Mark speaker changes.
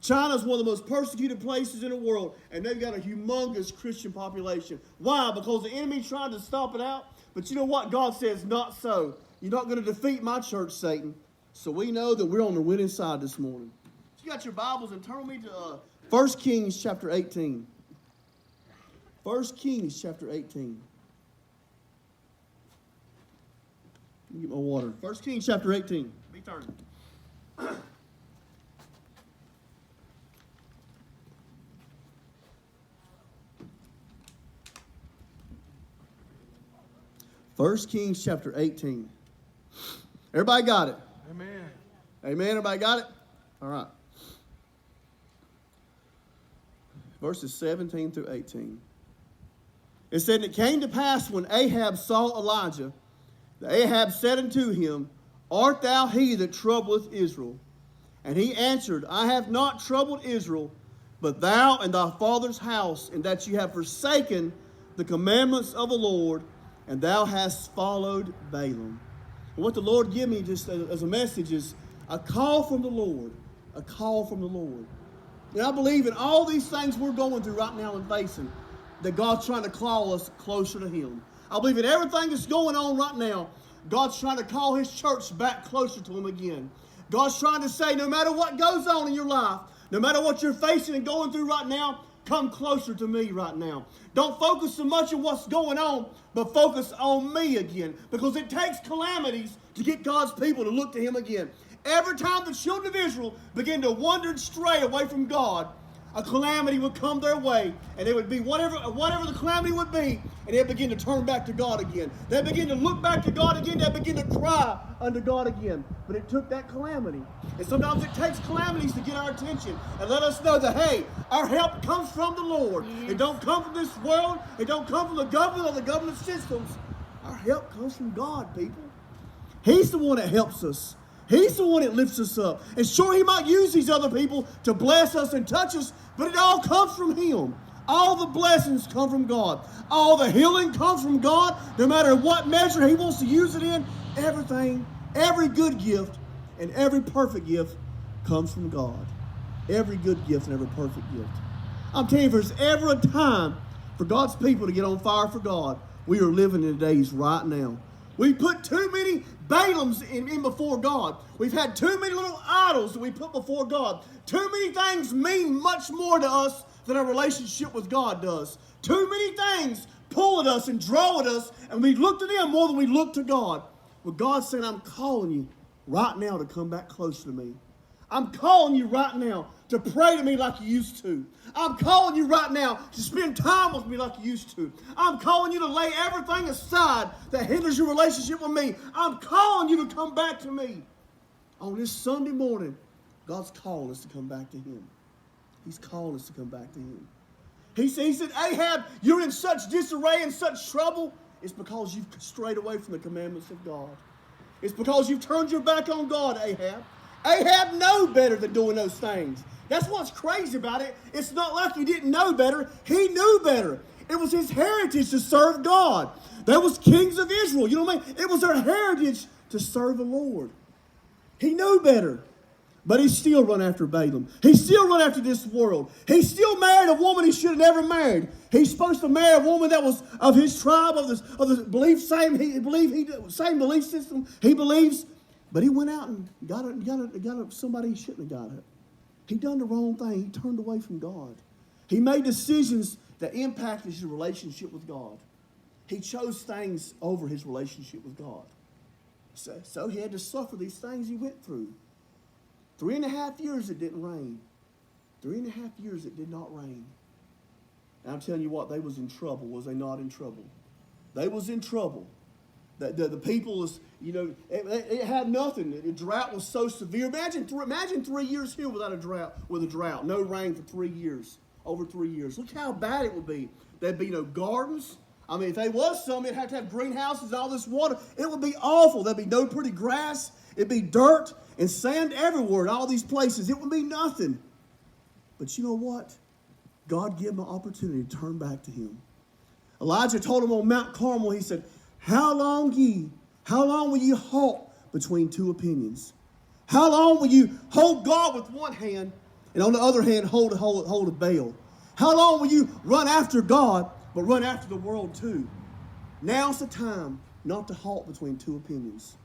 Speaker 1: China's one of the most persecuted places in the world, and they've got a humongous Christian population. Why? Because the enemy tried to stop it out. But you know what? God says, not so. You're not going to defeat my church, Satan. So we know that we're on the winning side this morning. So you got your Bibles, and turn with me to 1 Kings chapter 18. 1 Kings chapter 18. Let me get my water. 1 Kings chapter 18. Be turning. 1 Kings chapter 18. Everybody got it?
Speaker 2: Amen.
Speaker 1: Amen. Everybody got it? All right. Verses 17 through 18. It said, and it came to pass when Ahab saw Elijah, that Ahab said unto him, art thou he that troubleth Israel? And he answered, I have not troubled Israel, but thou and thy father's house, and that you have forsaken the commandments of the Lord, and thou hast followed Balaam. And what the Lord gave me just as a message is a call from the Lord. A call from the Lord. And I believe in all these things we're going through right now and facing, that God's trying to call us closer to Him. I believe in everything that's going on right now, God's trying to call His church back closer to Him again. God's trying to say, no matter what goes on in your life, no matter what you're facing and going through right now, come closer to me right now. Don't focus so much on what's going on, but focus on me again. Because it takes calamities to get God's people to look to Him again. Every time the children of Israel began to wander and stray away from God, a calamity would come their way, and it would be whatever the calamity would be, and they'd begin to turn back to God again. They'd begin to look back to God again. They'd begin to cry unto God again. But it took that calamity. And sometimes it takes calamities to get our attention and let us know that, hey, our help comes from the Lord. Yes. It don't come from this world. It don't come from the government or the government systems. Our help comes from God, people. He's the one that helps us. He's the one that lifts us up. And sure, He might use these other people to bless us and touch us, but it all comes from Him. All the blessings come from God. All the healing comes from God. No matter what measure He wants to use it in, everything, every good gift and every perfect gift comes from God. Every good gift and every perfect gift. I'm telling you, if there's ever a time for God's people to get on fire for God, we are living in the days right now. We put too many Balaams in before God. We've had too many little idols that we put before God. Too many things mean much more to us than our relationship with God does. Too many things pull at us and draw at us, and we look to them more than we look to God. Well, God's saying, I'm calling you right now to come back closer to me. I'm calling you right now to pray to me like you used to. I'm calling you right now to spend time with me like you used to. I'm calling you to lay everything aside that hinders your relationship with me. I'm calling you to come back to me. On this Sunday morning, God's calling us to come back to Him. He's calling us to come back to Him. He said, Ahab, you're in such disarray and such trouble. It's because you've strayed away from the commandments of God. It's because you've turned your back on God, Ahab. Ahab knew better than doing those things. That's what's crazy about it. It's not like he didn't know better. He knew better. It was his heritage to serve God. There was kings of Israel. You know what I mean? It was their heritage to serve the Lord. He knew better. But he still run after Balaam. He still run after this world. He still married a woman he should have never married. He's supposed to marry a woman that was of his tribe, of the belief, same belief system he believes. But he went out and got somebody he shouldn't have got it. He done the wrong thing. He turned away from God. He made decisions that impacted his relationship with God. He chose things over his relationship with God. So he had to suffer these things he went through. 3.5 years it didn't rain. 3.5 years it did not rain. And I'm telling you what, they was in trouble. Was they not in trouble? They was in trouble. The people was, it had nothing. The drought was so severe. Imagine 3 years here without a drought. No rain for 3 years. Over 3 years. Look how bad it would be. There'd be no gardens. I mean, if there was some, it'd have to have greenhouses and all this water. It would be awful. There'd be no pretty grass. It'd be dirt and sand everywhere in all these places. It would be nothing. But you know what? God gave him an opportunity to turn back to Him. Elijah told him on Mount Carmel, he said, How long will you halt between two opinions? How long will you hold God with one hand and on the other hand, hold of Baal? How long will you run after God, but run after the world too? Now's the time not to halt between two opinions.